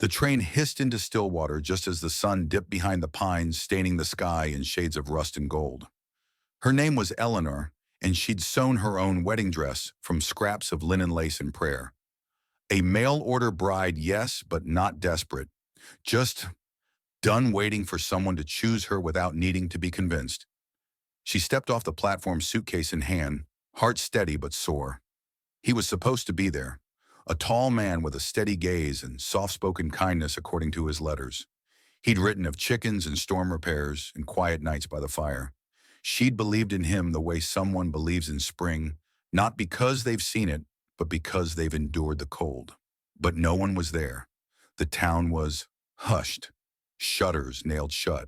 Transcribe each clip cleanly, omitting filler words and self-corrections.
The train hissed into Stillwater just as the sun dipped behind the pines, staining the sky in shades of rust and gold. Her name was Eleanor, and she'd sewn her own wedding dress from scraps of linen lace and prayer. A mail-order bride, yes, but not desperate. Just done waiting for someone to choose her without needing to be convinced. She stepped off the platform, suitcase in hand, heart steady but sore. He was supposed to be there, a tall man with a steady gaze and soft-spoken kindness according to his letters. He'd written of chickens and storm repairs and quiet nights by the fire. She'd believed in him the way someone believes in spring, not because they've seen it, but because they've endured the cold. But no one was there. The town was hushed, shutters nailed shut,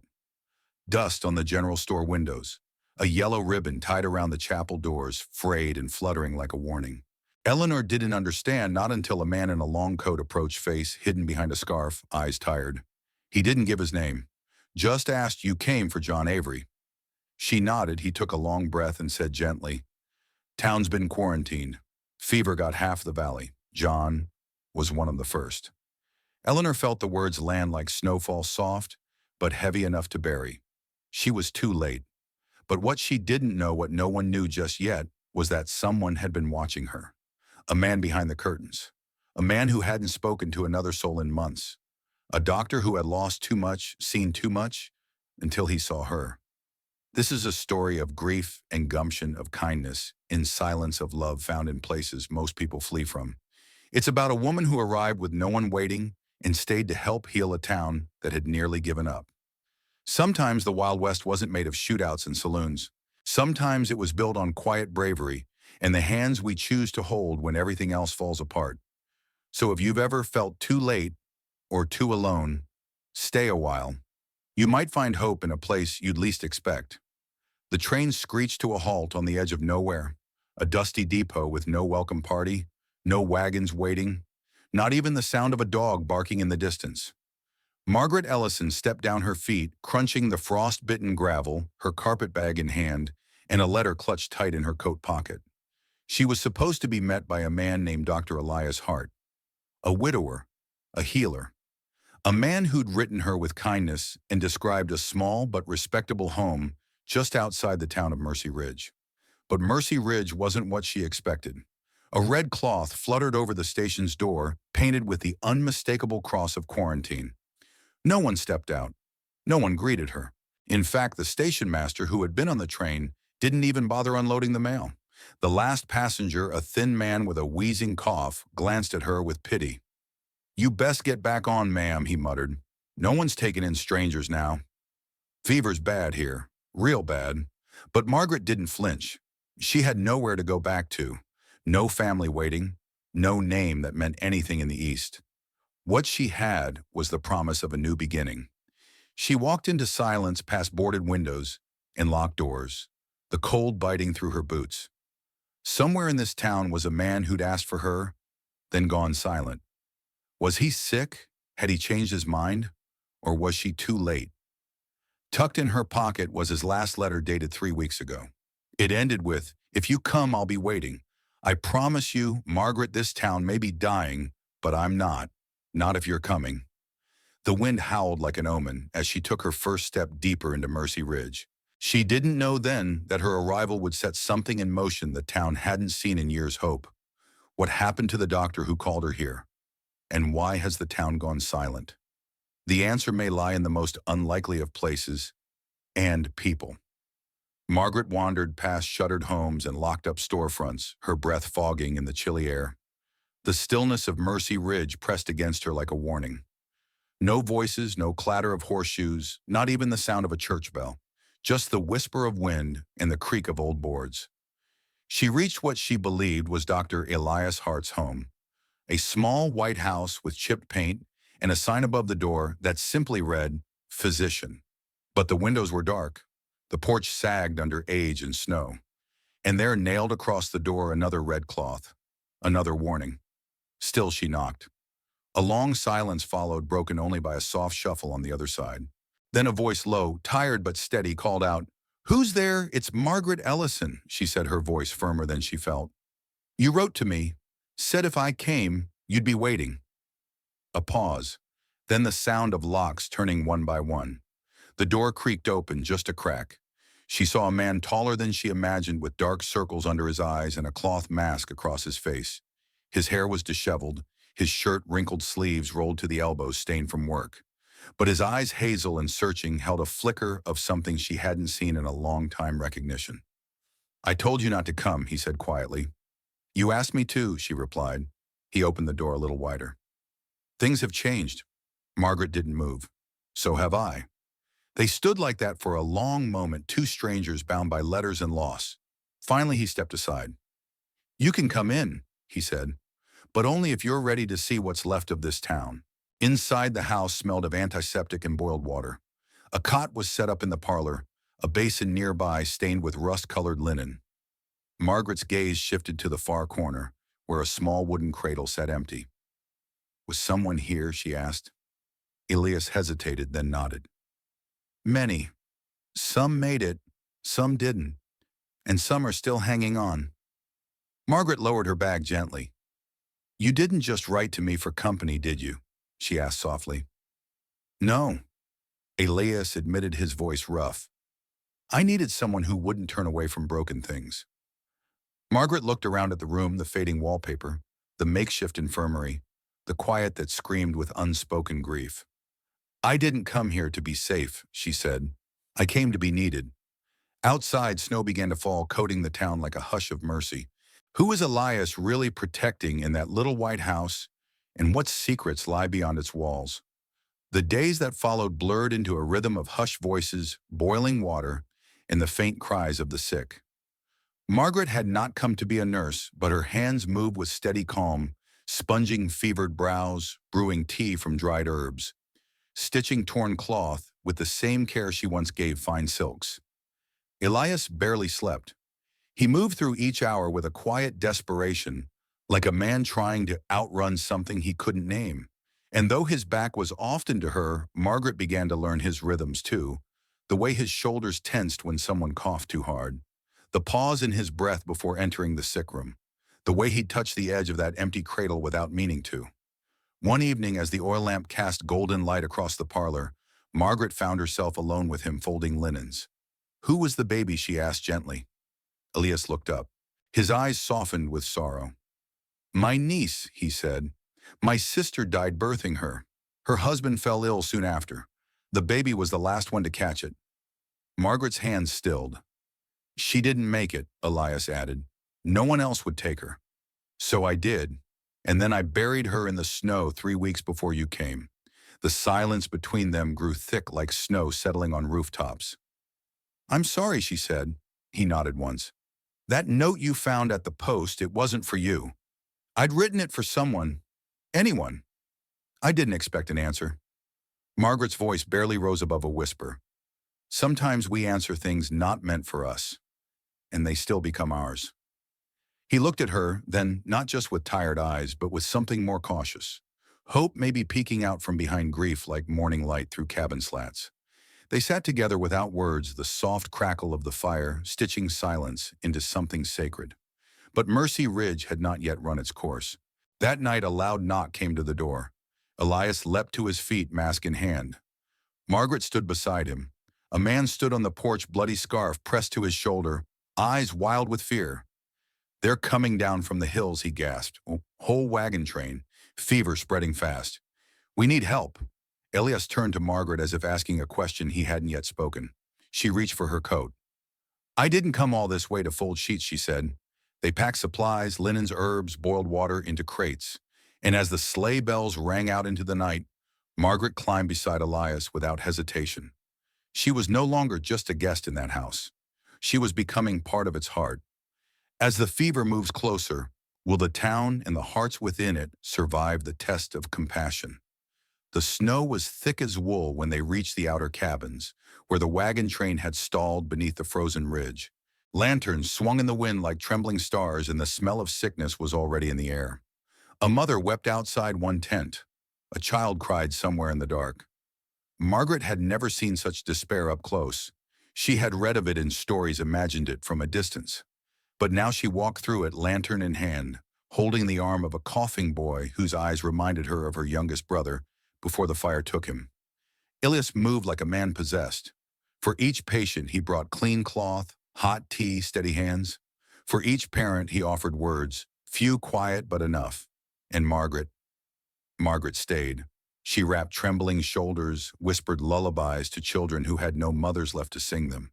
dust on the general store windows, a yellow ribbon tied around the chapel doors, frayed and fluttering like a warning. Eleanor didn't understand not until a man in a long coat approached, face hidden behind a scarf, eyes tired. He didn't give his name, just asked, "You came for John Avery?" She nodded. He took a long breath and said gently, "Town's been quarantined. Fever got half the valley. John was one of the first." Eleanor felt the words land like snowfall, soft, but heavy enough to bury. She was too late. But what she didn't know, what no one knew just yet, was that someone had been watching her. A man behind the curtains. A man who hadn't spoken to another soul in months. A doctor who had lost too much, seen too much, until he saw her. This is a story of grief and gumption, of kindness, in silence, of love found in places most people flee from. It's about a woman who arrived with no one waiting and stayed to help heal a town that had nearly given up. Sometimes the Wild West wasn't made of shootouts and saloons. Sometimes it was built on quiet bravery and the hands we choose to hold when everything else falls apart. So if you've ever felt too late or too alone, stay a while. You might find hope in a place you'd least expect. The train screeched to a halt on the edge of nowhere, a dusty depot with no welcome party, no wagons waiting, not even the sound of a dog barking in the distance. Margaret Ellison stepped down, her feet crunching the frost-bitten gravel, her carpet bag in hand, and a letter clutched tight in her coat pocket. She was supposed to be met by a man named Dr. Elias Hart, a widower, a healer, a man who'd written her with kindness and described a small but respectable home just outside the town of Mercy Ridge. But Mercy Ridge wasn't what she expected. A red cloth fluttered over the station's door, painted with the unmistakable cross of quarantine. No one stepped out. No one greeted her. In fact, the station master who had been on the train didn't even bother unloading the mail. The last passenger, a thin man with a wheezing cough, glanced at her with pity. "You best get back on, ma'am," he muttered. "No one's taking in strangers now. Fever's bad here, real bad." But Margaret didn't flinch. She had nowhere to go back to, no family waiting, no name that meant anything in the East. What she had was the promise of a new beginning. She walked into silence, past boarded windows and locked doors, the cold biting through her boots. Somewhere in this town was a man who'd asked for her, then gone silent. Was he sick? Had he changed his mind? Or was she too late? Tucked in her pocket was his last letter, dated 3 weeks ago. It ended with, "If you come, I'll be waiting. I promise you, Margaret, this town may be dying, but I'm not. Not if you're coming." The wind howled like an omen as she took her first step deeper into Mercy Ridge. She didn't know then that her arrival would set something in motion the town hadn't seen in years. Hope. What happened to the doctor who called her here? And why has the town gone silent? The answer may lie in the most unlikely of places and people. Margaret wandered past shuttered homes and locked up storefronts, her breath fogging in the chilly air. The stillness of Mercy Ridge pressed against her like a warning. No voices, no clatter of horseshoes, not even the sound of a church bell. Just the whisper of wind and the creak of old boards. She reached what she believed was Dr. Elias Hart's home. A small white house with chipped paint and a sign above the door that simply read, "Physician." But the windows were dark. The porch sagged under age and snow. And there, nailed across the door, another red cloth. Another warning. Still she knocked. A long silence followed, broken only by a soft shuffle on the other side. Then a voice, low, tired but steady, called out, "Who's there? It's Margaret Ellison," she said, her voice firmer than she felt. "You wrote to me, said if I came, you'd be waiting." A pause. Then the sound of locks turning one by one. The door creaked open, just a crack. She saw a man taller than she imagined with dark circles under his eyes and a cloth mask across his face. His hair was disheveled, his shirt wrinkled sleeves rolled to the elbows stained from work. But his eyes, hazel and searching, held a flicker of something she hadn't seen in a long time: recognition. "I told you not to come," he said quietly. "You asked me to," she replied. He opened the door a little wider. "Things have changed." Margaret didn't move. "So have I." They stood like that for a long moment, two strangers bound by letters and loss. Finally, he stepped aside. "You can come in," he said, "but only if you're ready to see what's left of this town." Inside, the house smelled of antiseptic and boiled water. A cot was set up in the parlor, a basin nearby stained with rust-colored linen. Margaret's gaze shifted to the far corner, where a small wooden cradle sat empty. "Was someone here?" she asked. Elias hesitated, then nodded. "Many. Some made it, some didn't, and some are still hanging on." Margaret lowered her bag gently. "You didn't just write to me for company, did you?" she asked softly. "No." Elias admitted, his voice rough. "I needed someone who wouldn't turn away from broken things." Margaret looked around at the room, the fading wallpaper, the makeshift infirmary, the quiet that screamed with unspoken grief. "I didn't come here to be safe," she said. "I came to be needed." Outside, snow began to fall, coating the town like a hush of mercy. Who was Elias really protecting in that little white house, and what secrets lie beyond its walls? The days that followed blurred into a rhythm of hushed voices, boiling water, and the faint cries of the sick. Margaret had not come to be a nurse, but her hands moved with steady calm, sponging fevered brows, brewing tea from dried herbs, stitching torn cloth with the same care she once gave fine silks. Elias barely slept. He moved through each hour with a quiet desperation, like a man trying to outrun something he couldn't name. And though his back was often to her, Margaret began to learn his rhythms too, the way his shoulders tensed when someone coughed too hard, the pause in his breath before entering the sick room, the way he'd touch the edge of that empty cradle without meaning to. One evening, as the oil lamp cast golden light across the parlor, Margaret found herself alone with him folding linens. "Who was the baby?" she asked gently. Elias looked up. His eyes softened with sorrow. "My niece," he said. "My sister died birthing her. Her husband fell ill soon after. The baby was the last one to catch it." Margaret's hands stilled. "She didn't make it," Elias added. "No one else would take her. So I did, and then I buried her in the snow 3 weeks before you came." The silence between them grew thick like snow settling on rooftops. "I'm sorry," she said. He nodded once. "That note you found at the post, it wasn't for you. I'd written it for someone. Anyone." I didn't expect an answer. Margaret's voice barely rose above a whisper. "Sometimes we answer things not meant for us, and they still become ours." He looked at her, then not just with tired eyes, but with something more cautious. Hope maybe peeking out from behind grief like morning light through cabin slats. They sat together without words, the soft crackle of the fire stitching silence into something sacred. But Mercy Ridge had not yet run its course. That night a loud knock came to the door. Elias leapt to his feet, mask in hand. Margaret stood beside him. A man stood on the porch, bloody scarf pressed to his shoulder, eyes wild with fear. "They're coming down from the hills," he gasped. "Whole wagon train. Fever spreading fast. We need help." Elias turned to Margaret as if asking a question he hadn't yet spoken. She reached for her coat. "I didn't come all this way to fold sheets," she said. They packed supplies, linens, herbs, boiled water into crates. And as the sleigh bells rang out into the night, Margaret climbed beside Elias without hesitation. She was no longer just a guest in that house. She was becoming part of its heart. As the fever moves closer, will the town and the hearts within it survive the test of compassion? The snow was thick as wool when they reached the outer cabins, where the wagon train had stalled beneath the frozen ridge. Lanterns swung in the wind like trembling stars, and the smell of sickness was already in the air. A mother wept outside one tent. A child cried somewhere in the dark. Margaret had never seen such despair up close. She had read of it in stories, imagined it from a distance. But now she walked through it, lantern in hand, holding the arm of a coughing boy whose eyes reminded her of her youngest brother, before the fire took him. Elias moved like a man possessed. For each patient, he brought clean cloth, hot tea, steady hands. For each parent, he offered words, few quiet but enough. And Margaret stayed. She wrapped trembling shoulders, whispered lullabies to children who had no mothers left to sing them.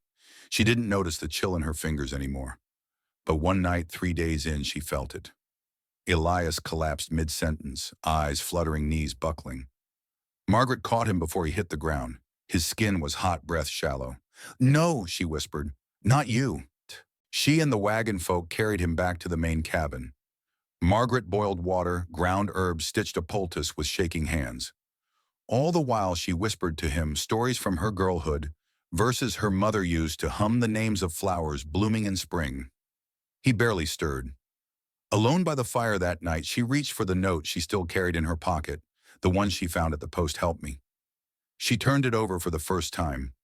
She didn't notice the chill in her fingers anymore. But one night, 3 days in, she felt it. Elias collapsed mid-sentence, eyes fluttering, knees buckling. Margaret caught him before he hit the ground. His skin was hot, breath shallow. "No," she whispered, "not you." She and the wagon folk carried him back to the main cabin. Margaret boiled water, ground herbs, stitched a poultice with shaking hands. All the while she whispered to him stories from her girlhood, verses her mother used to hum the names of flowers blooming in spring. He barely stirred. Alone by the fire that night, she reached for the note she still carried in her pocket, the one she found at the post. "Help me." She turned it over for the first time.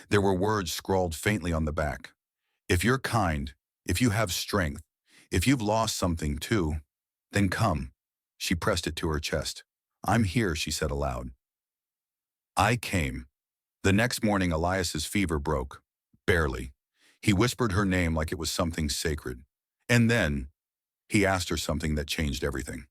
There were words scrawled faintly on the back. "If you're kind, if you have strength, if you've lost something too, then come." She pressed it to her chest. "I'm here," she said aloud. I came. The next morning, Elias's fever broke. Barely. He whispered her name like it was something sacred. And then, he asked her something that changed everything.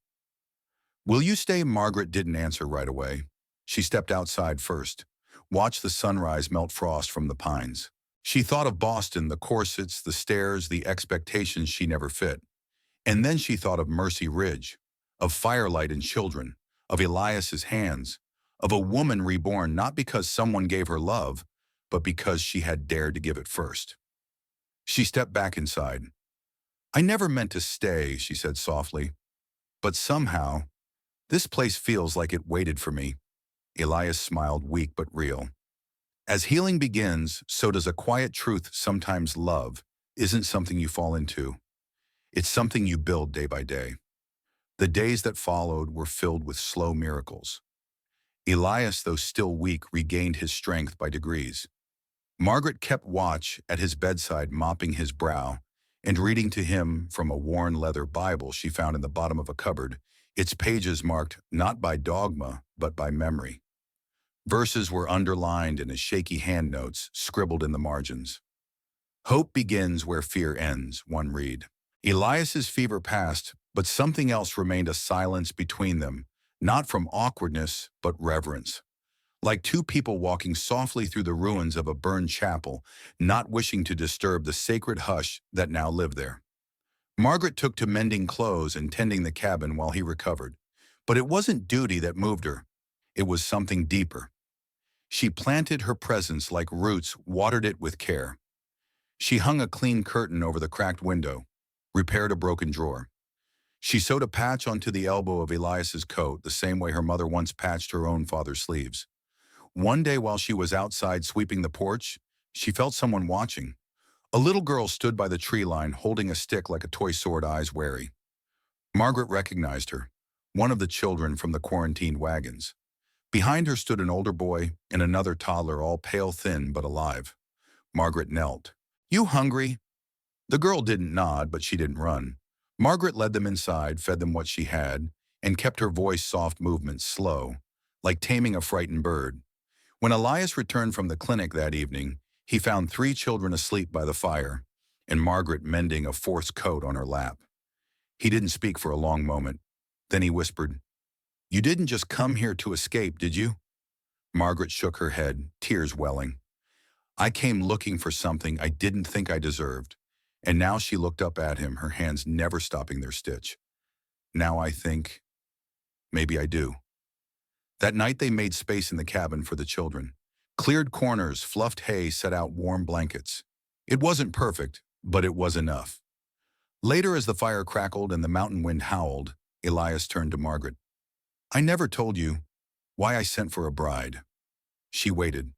"Will you stay?" Margaret didn't answer right away. She stepped outside first, watched the sunrise melt frost from the pines. She thought of Boston, the corsets, the stairs, the expectations she never fit. And then she thought of Mercy Ridge, of firelight and children, of Elias's hands, of a woman reborn not because someone gave her love, but because she had dared to give it first. She stepped back inside. "I never meant to stay," she said softly. "But somehow, this place feels like it waited for me." Elias smiled, weak but real. As healing begins, so does a quiet truth. Sometimes love isn't something you fall into. It's something you build day by day. The days that followed were filled with slow miracles. Elias, though still weak, regained his strength by degrees. Margaret kept watch at his bedside, mopping his brow and reading to him from a worn leather Bible she found in the bottom of a cupboard, its pages marked not by dogma, but by memory. Verses were underlined in his shaky hand notes, scribbled in the margins. "Hope begins where fear ends," one read. Elias's fever passed, but something else remained, a silence between them, not from awkwardness, but reverence. Like two people walking softly through the ruins of a burned chapel, not wishing to disturb the sacred hush that now lived there. Margaret took to mending clothes and tending the cabin while he recovered. But it wasn't duty that moved her. It was something deeper. She planted her presence like roots, watered it with care. She hung a clean curtain over the cracked window, repaired a broken drawer. She sewed a patch onto the elbow of Elias's coat, the same way her mother once patched her own father's sleeves. One day while she was outside sweeping the porch, she felt someone watching. A little girl stood by the tree line, holding a stick like a toy sword, eyes wary. Margaret recognized her, one of the children from the quarantined wagons. Behind her stood an older boy and another toddler, all pale, thin, but alive. Margaret knelt. "You hungry?" The girl didn't nod, but she didn't run. Margaret led them inside, fed them what she had, and kept her voice soft, movements slow, like taming a frightened bird. When Elias returned from the clinic that evening, he found 3 children asleep by the fire, and Margaret mending a fourth coat on her lap. He didn't speak for a long moment. Then he whispered, "You didn't just come here to escape, did you?" Margaret shook her head, tears welling. "I came looking for something I didn't think I deserved." And now she looked up at him, her hands never stopping their stitch. "Now I think, maybe I do." That night they made space in the cabin for the children. Cleared corners, fluffed hay, set out warm blankets. It wasn't perfect, but it was enough. Later, as the fire crackled and the mountain wind howled, Elias turned to Margaret. "I never told you why I sent for a bride." She waited.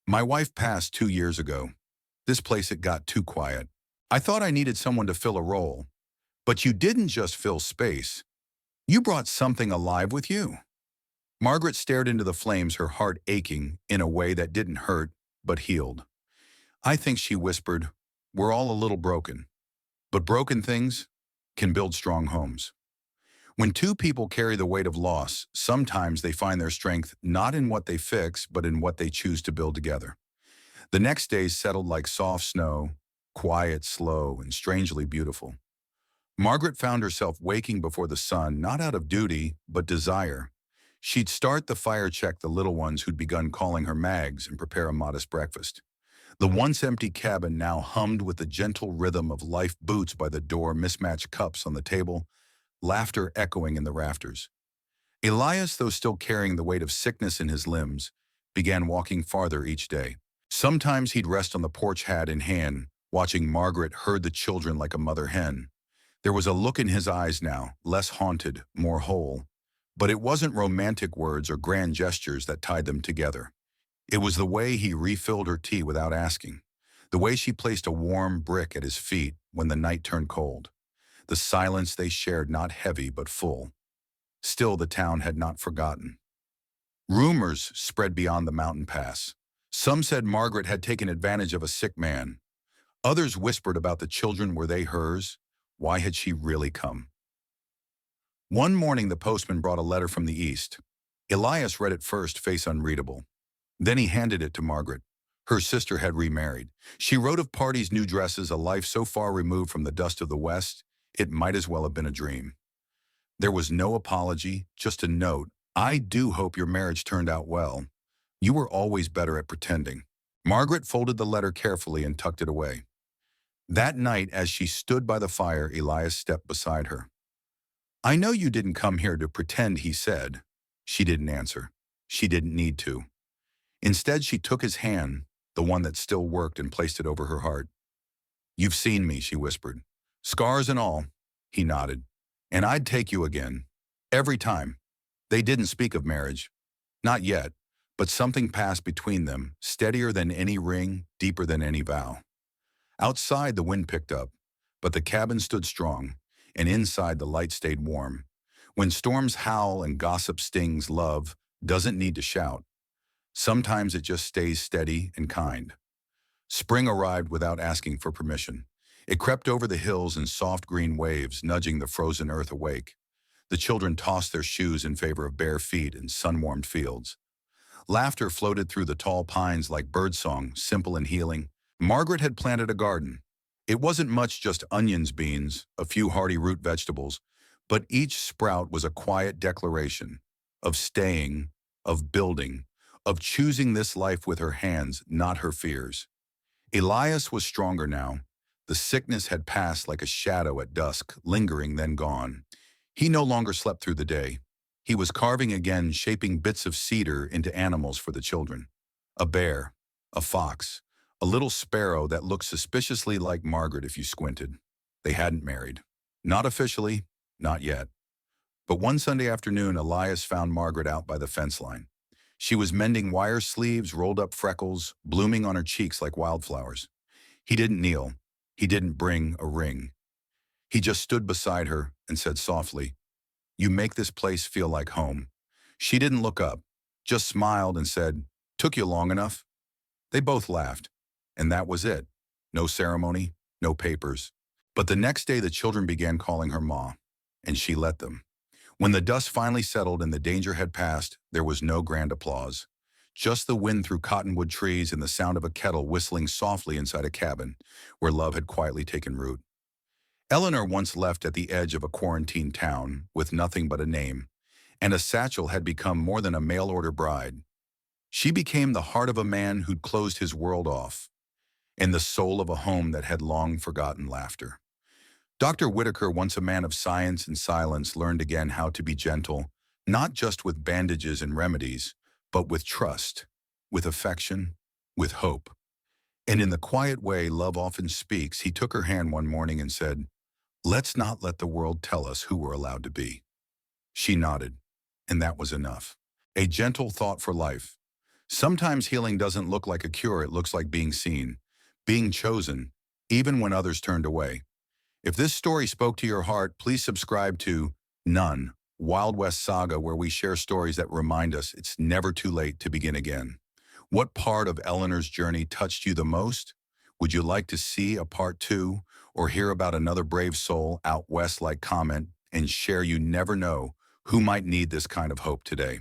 "My wife passed 2 years ago. This place, it got too quiet. I thought I needed someone to fill a role. But you didn't just fill space. You brought something alive with you." Margaret stared into the flames, her heart aching in a way that didn't hurt, but healed. "I think," she whispered, "we're all a little broken. But broken things can build strong homes." When two people carry the weight of loss, sometimes they find their strength not in what they fix, but in what they choose to build together. The next day settled like soft snow, quiet, slow, and strangely beautiful. Margaret found herself waking before the sun, not out of duty, but desire. She'd start the fire, check the little ones who'd begun calling her Mags, and prepare a modest breakfast. The once empty cabin now hummed with the gentle rhythm of life, boots by the door, mismatched cups on the table, laughter echoing in the rafters. Elias, though still carrying the weight of sickness in his limbs, began walking farther each day. Sometimes he'd rest on the porch, hat in hand, watching Margaret herd the children like a mother hen. There was a look in his eyes now, less haunted, more whole. But it wasn't romantic words or grand gestures that tied them together. It was the way he refilled her tea without asking, the way she placed a warm brick at his feet when the night turned cold, the silence they shared, not heavy but full. Still, the town had not forgotten. Rumors spread beyond the mountain pass. Some said Margaret had taken advantage of a sick man. Others whispered about the children. Were they hers? Why had she really come? One morning the postman brought a letter from the east. Elias read it first, face unreadable. Then he handed it to Margaret. Her sister had remarried. She wrote of parties, new dresses, a life so far removed from the dust of the West, it might as well have been a dream. There was no apology, just a note. I do hope your marriage turned out well. You were always better at pretending. Margaret folded the letter carefully and tucked it away. That night, as she stood by the fire, Elias stepped beside her. I know you didn't come here to pretend, he said. She didn't answer. She didn't need to. Instead, she took his hand, the one that still worked, and placed it over her heart. You've seen me, she whispered. Scars and all. He nodded. And I'd take you again. Every time. They didn't speak of marriage. Not yet. But something passed between them, steadier than any ring, deeper than any vow. Outside, the wind picked up, but the cabin stood strong, and inside the light stayed warm. When storms howl and gossip stings, love doesn't need to shout. Sometimes it just stays steady and kind. Spring arrived without asking for permission. It crept over the hills in soft green waves, nudging the frozen earth awake. The children tossed their shoes in favor of bare feet and sun-warmed fields. Laughter floated through the tall pines like birdsong, simple and healing. Margaret had planted a garden. It wasn't much, just onions, beans, a few hardy root vegetables, but each sprout was a quiet declaration of staying, of building, of choosing this life with her hands, not her fears. Elias was stronger now. The sickness had passed like a shadow at dusk, lingering then gone. He no longer slept through the day. He was carving again, shaping bits of cedar into animals for the children. A bear, a fox, a little sparrow that looked suspiciously like Margaret if you squinted. They hadn't married. Not officially, not yet. But one Sunday afternoon, Elias found Margaret out by the fence line. She was mending wire sleeves, rolled up freckles, blooming on her cheeks like wildflowers. He didn't kneel. He didn't bring a ring. He just stood beside her and said softly, "You make this place feel like home." She didn't look up, just smiled and said, "Took you long enough?" They both laughed, and that was it. No ceremony, no papers. But the next day the children began calling her Ma, and she let them. When the dust finally settled and the danger had passed, there was no grand applause. Just the wind through cottonwood trees and the sound of a kettle whistling softly inside a cabin where love had quietly taken root. Eleanor once left at the edge of a quarantined town with nothing but a name, and a satchel had become more than a mail-order bride. She became the heart of a man who'd closed his world off, and the soul of a home that had long forgotten laughter. Dr. Whitaker, once a man of science and silence, learned again how to be gentle, not just with bandages and remedies, but with trust, with affection, with hope. And in the quiet way love often speaks, he took her hand one morning and said, "Let's not let the world tell us who we're allowed to be." She nodded, and that was enough. A gentle thought for life. Sometimes healing doesn't look like a cure, it looks like being seen, being chosen, even when others turned away. If this story spoke to your heart, please subscribe to None, Wild West Saga, where we share stories that remind us it's never too late to begin again. What part of Eleanor's journey touched you the most? Would you like to see a part 2 or hear about another brave soul out west? Comment and share. You never know who might need this kind of hope today.